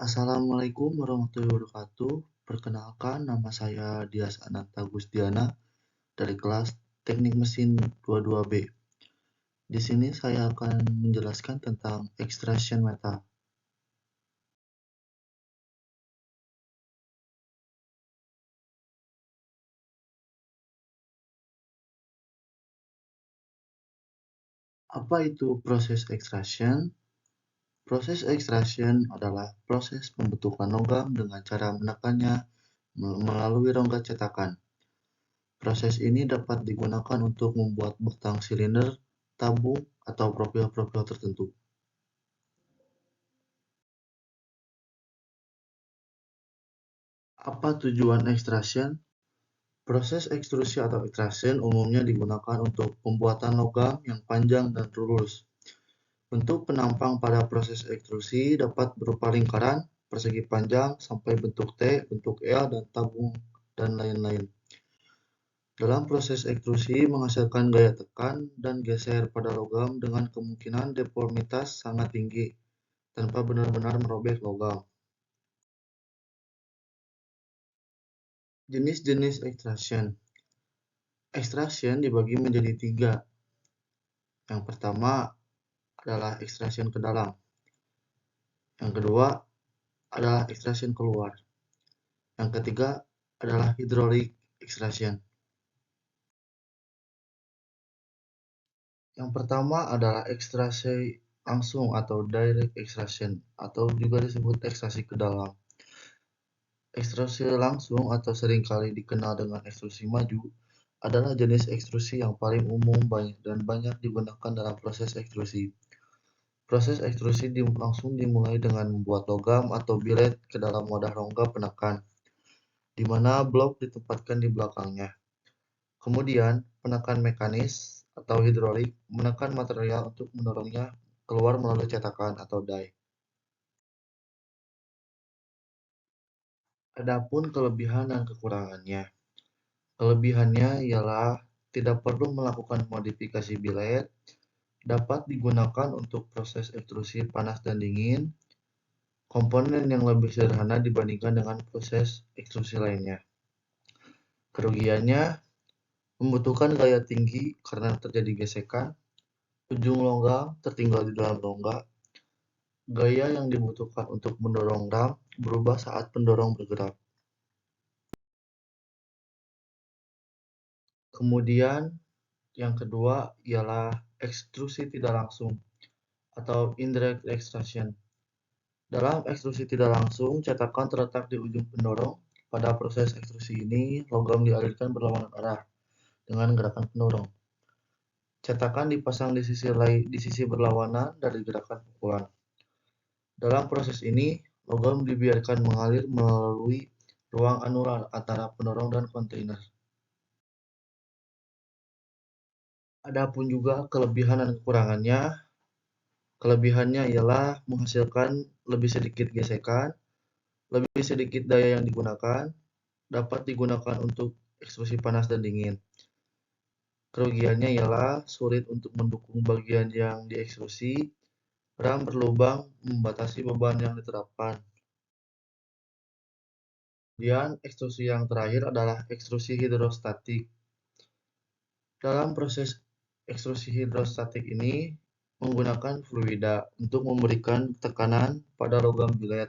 Assalamualaikum warahmatullahi wabarakatuh. Perkenalkan, nama saya Dias Ananta Gusdiana dari kelas Teknik Mesin 22B. Di sini saya akan menjelaskan tentang extraction method. Apa itu proses extraction? Proses extraction adalah proses pembentukan logam dengan cara menekannya melalui rongga cetakan. Proses ini dapat digunakan untuk membuat batang silinder, tabung, atau profil-profil tertentu. Apa tujuan extraction? Proses ekstrusi atau extraction umumnya digunakan untuk pembuatan logam yang panjang dan lurus. Bentuk penampang pada proses ekstrusi dapat berupa lingkaran, persegi panjang, sampai bentuk T, bentuk L, dan tabung, dan lain-lain. Dalam proses ekstrusi menghasilkan gaya tekan dan geser pada logam dengan kemungkinan deformitas sangat tinggi, tanpa benar-benar merobek logam. Jenis-jenis extraction. Extraction dibagi menjadi 3. Yang pertama adalah extraction ke dalam. Yang kedua adalah extraction keluar. Yang ketiga adalah hydraulic extraction. Yang pertama adalah ekstraksi langsung atau direct extraction atau juga disebut ekstraksi ke dalam. Ekstrusi langsung atau seringkali dikenal dengan ekstrusi maju adalah jenis ekstrusi yang paling umum dan banyak digunakan dalam proses ekstrusi. Proses ekstrusi langsung dimulai dengan membuat logam atau billet ke dalam wadah rongga penekan, di mana blok ditempatkan di belakangnya. Kemudian, penekan mekanis atau hidrolik menekan material untuk mendorongnya keluar melalui cetakan atau die. Adapun kelebihan dan kekurangannya. Kelebihannya ialah tidak perlu melakukan modifikasi billet, dapat digunakan untuk proses ekstrusi panas dan dingin, komponen yang lebih sederhana dibandingkan dengan proses ekstrusi lainnya. Kerugiannya membutuhkan gaya tinggi karena terjadi gesekan, ujung logam tertinggal di dalam rongga, gaya yang dibutuhkan untuk mendorong ram berubah saat pendorong bergerak. Kemudian yang kedua ialah ekstrusi tidak langsung atau indirect extrusion. Dalam ekstrusi tidak langsung, cetakan terletak di ujung pendorong. Pada proses ekstrusi ini, logam dialirkan berlawanan arah dengan gerakan pendorong. Cetakan dipasang di sisi berlawanan dari gerakan pukulan. Dalam proses ini, logam dibiarkan mengalir melalui ruang anular antara pendorong dan kontainer. Adapun juga kelebihan dan kekurangannya. Kelebihannya ialah menghasilkan lebih sedikit gesekan, lebih sedikit daya yang digunakan, dapat digunakan untuk ekstrusi panas dan dingin. Kerugiannya ialah sulit untuk mendukung bagian yang diekstrusi, ram berlubang membatasi beban yang diterapkan. Kemudian ekstrusi yang terakhir adalah ekstrusi hidrostatik. Dalam proses ekstrusi hidrostatik ini menggunakan fluida untuk memberikan tekanan pada logam billet.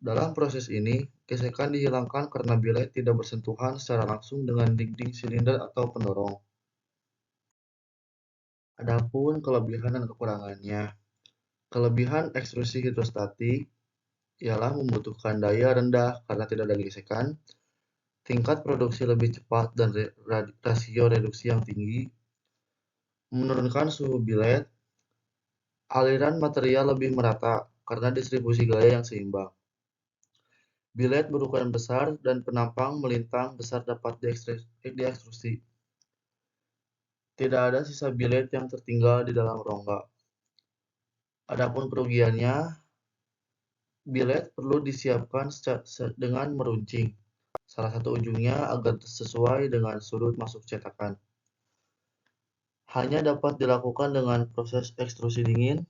Dalam proses ini, gesekan dihilangkan karena billet tidak bersentuhan secara langsung dengan dinding silinder atau pendorong. Adapun kelebihan dan kekurangannya. Kelebihan ekstrusi hidrostatik ialah membutuhkan daya rendah karena tidak ada gesekan, tingkat produksi lebih cepat dan rasio reduksi yang tinggi, menurunkan suhu billet, aliran material lebih merata karena distribusi gaya yang seimbang. Billet berukuran besar dan penampang melintang besar dapat diekstrusi. Tidak ada sisa billet yang tertinggal di dalam rongga. Adapun kerugiannya, billet perlu disiapkan dengan meruncing salah satu ujungnya agar sesuai dengan sudut masuk cetakan. Hanya dapat dilakukan dengan proses ekstrusi dingin.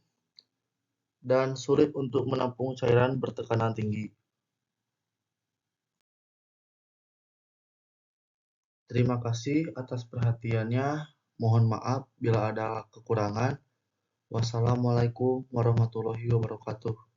dan sulit untuk menampung cairan bertekanan tinggi. Terima kasih atas perhatiannya. Mohon maaf bila ada kekurangan. Wassalamualaikum warahmatullahi wabarakatuh.